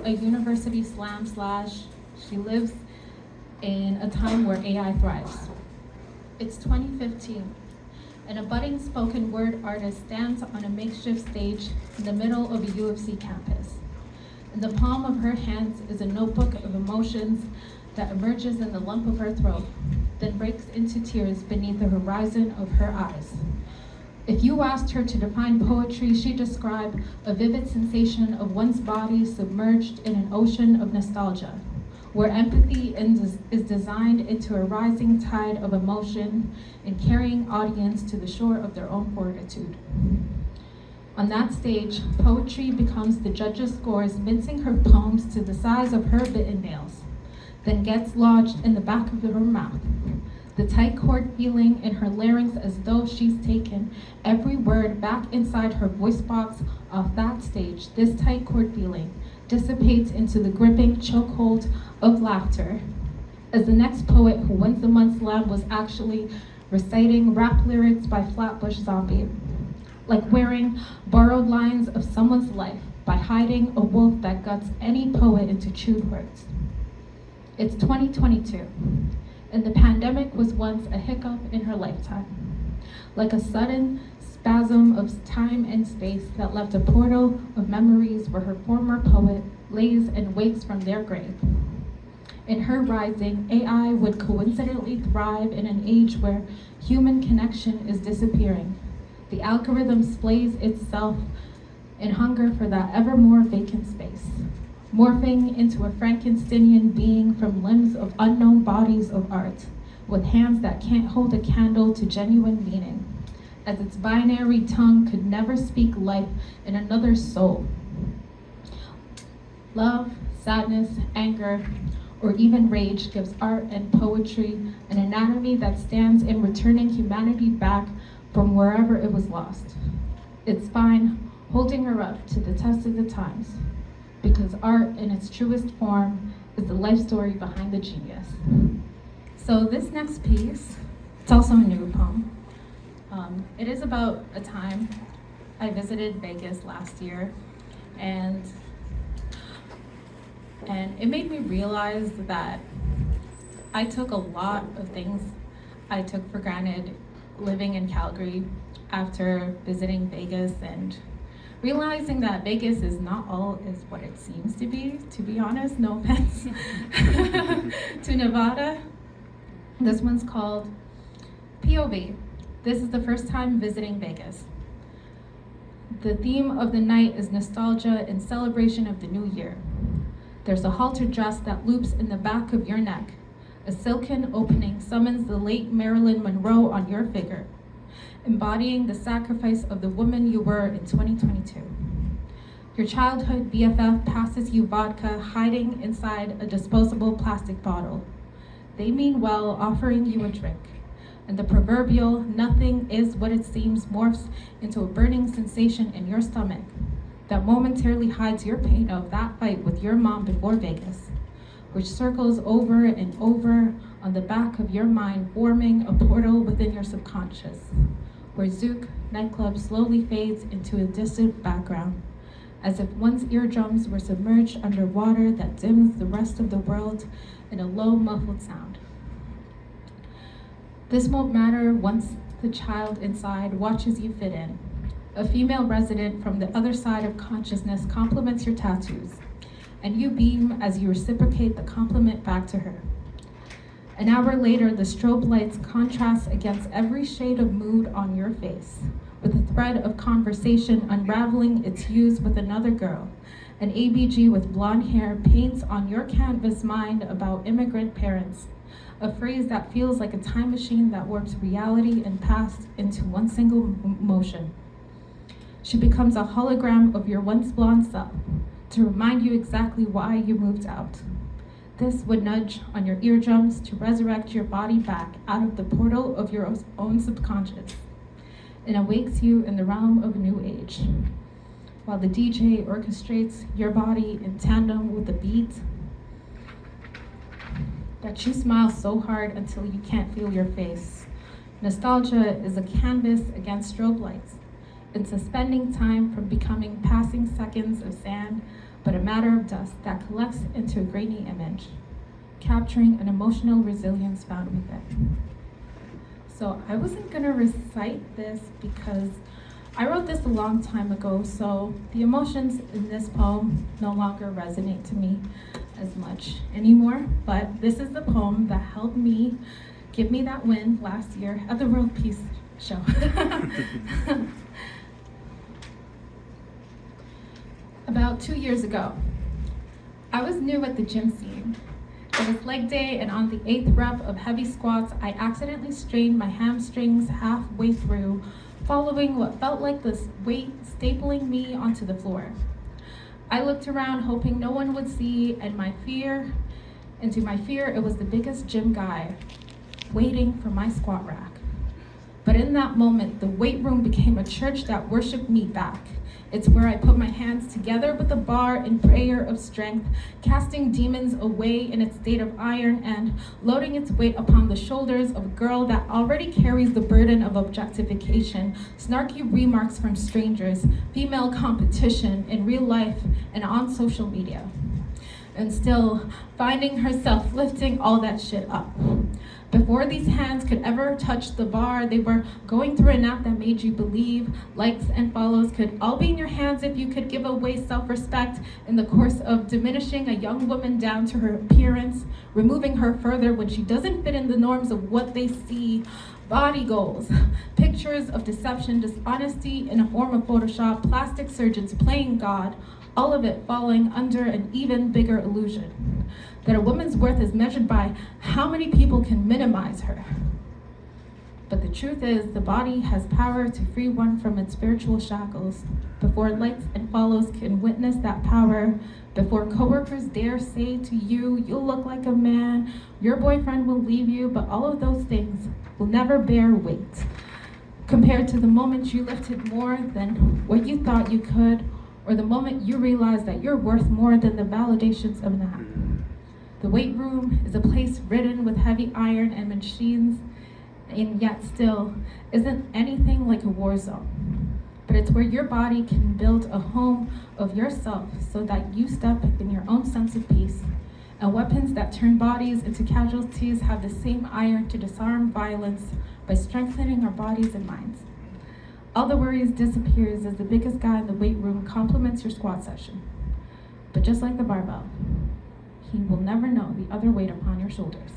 a university slam slash. She lives in a time where AI thrives. It's 2015, and a budding spoken word artist stands on a makeshift stage in the middle of a U of C campus. In the palm of her hands is a notebook of emotions that emerges in the lump of her throat, then breaks into tears beneath the horizon of her eyes. If you asked her to define poetry, she'd describe a vivid sensation of one's body submerged in an ocean of nostalgia, where empathy is designed into a rising tide of emotion and carrying audience to the shore of their own fortitude. On that stage, poetry becomes the judge's scores, mincing her poems to the size of her bitten nails, then gets lodged in the back of her mouth. The tight chord feeling in her larynx as though she's taken every word back inside her voice box off that stage. This tight chord feeling dissipates into the gripping chokehold of laughter as the next poet who wins the month slam was actually reciting rap lyrics by Flatbush Zombie, like wearing borrowed lines of someone's life by hiding a wolf that guts any poet into chewed words. It's 2022. And the pandemic was once a hiccup in her lifetime, like a sudden spasm of time and space that left a portal of memories where her former poet lays and wakes from their grave. In her rising, AI would coincidentally thrive in an age where human connection is disappearing. The algorithm splays itself in hunger for that ever more vacant space, morphing into a Frankensteinian being from limbs of unknown bodies of art, with hands that can't hold a candle to genuine meaning, as its binary tongue could never speak life in another's soul. Love, sadness, anger, or even rage gives art and poetry an anatomy that stands in returning humanity back from wherever it was lost. Its spine holding her up to the test of the times, because art in its truest form is the life story behind the genius. So this next piece, it's also a new poem. It is about a time I visited Vegas last year, and it made me realize that I took a lot of things I took for granted living in Calgary after visiting Vegas and realizing that Vegas is not all is what it seems to be honest, no offense to Nevada. This one's called POV. This is the first time visiting Vegas. The theme of the night is nostalgia and celebration of the new year. There's a halter dress that loops in the back of your neck. A silken opening summons the late Marilyn Monroe on your figure, embodying the sacrifice of the woman you were in 2022. Your childhood BFF passes you vodka hiding inside a disposable plastic bottle. They mean well, offering you a drink, and the proverbial nothing is what it seems morphs into a burning sensation in your stomach that momentarily hides your pain of that fight with your mom before Vegas, which circles over and over on the back of your mind, forming a portal within your subconscious, where Zouk nightclub slowly fades into a distant background, as if one's eardrums were submerged under water that dims the rest of the world in a low, muffled sound. This won't matter once the child inside watches you fit in. A female resident from the other side of consciousness compliments your tattoos, and you beam as you reciprocate the compliment back to her. An hour later, the strobe lights contrast against every shade of mood on your face, with a thread of conversation unraveling its hues with another girl. An ABG with blonde hair paints on your canvas mind about immigrant parents, a phrase that feels like a time machine that warps reality and past into one single motion. She becomes a hologram of your once blonde self to remind you exactly why you moved out. This would nudge on your eardrums to resurrect your body back out of the portal of your own subconscious and awakes you in the realm of a new age. While the DJ orchestrates your body in tandem with the beat, that you smile so hard until you can't feel your face. Nostalgia is a canvas against strobe lights, and suspending time from becoming passing seconds of sand but a matter of dust that collects into a grainy image, capturing an emotional resilience found within. So I wasn't gonna recite this because I wrote this a long time ago, so the emotions in this poem no longer resonate to me as much anymore, but this is the poem that helped me give me that win last year at the World Peace Show. About 2 years ago, I was new at the gym scene. It was leg day, and on the 8th rep of heavy squats, I accidentally strained my hamstrings halfway through, following what felt like this weight stapling me onto the floor. I looked around, hoping no one would see, and to my fear, it was the biggest gym guy waiting for my squat rack. But in that moment, the weight room became a church that worshiped me back. It's where I put my hands together with a bar in prayer of strength, casting demons away in its state of iron and loading its weight upon the shoulders of a girl that already carries the burden of objectification, snarky remarks from strangers, female competition in real life and on social media. And still finding herself lifting all that shit up. Before these hands could ever touch the bar, they were going through an app that made you believe likes and follows could all be in your hands if you could give away self-respect in the course of diminishing a young woman down to her appearance, removing her further when she doesn't fit in the norms of what they see. Body goals, pictures of deception, dishonesty in a form of Photoshop, plastic surgeons playing God, all of it falling under an even bigger illusion, that a woman's worth is measured by how many people can minimize her. But the truth is, the body has power to free one from its spiritual shackles. Before likes and follows can witness that power, before coworkers dare say to you, you'll look like a man, your boyfriend will leave you, but all of those things will never bear weight compared to the moment you lifted more than what you thought you could, or the moment you realize that you're worth more than the validations of that. The weight room is a place ridden with heavy iron and machines, and yet still isn't anything like a war zone. But it's where your body can build a home of yourself so that you step in your own sense of peace. And weapons that turn bodies into casualties have the same iron to disarm violence by strengthening our bodies and minds. All the worries disappears as the biggest guy in the weight room compliments your squat session. But just like the barbell, he will never know the other weight upon your shoulders.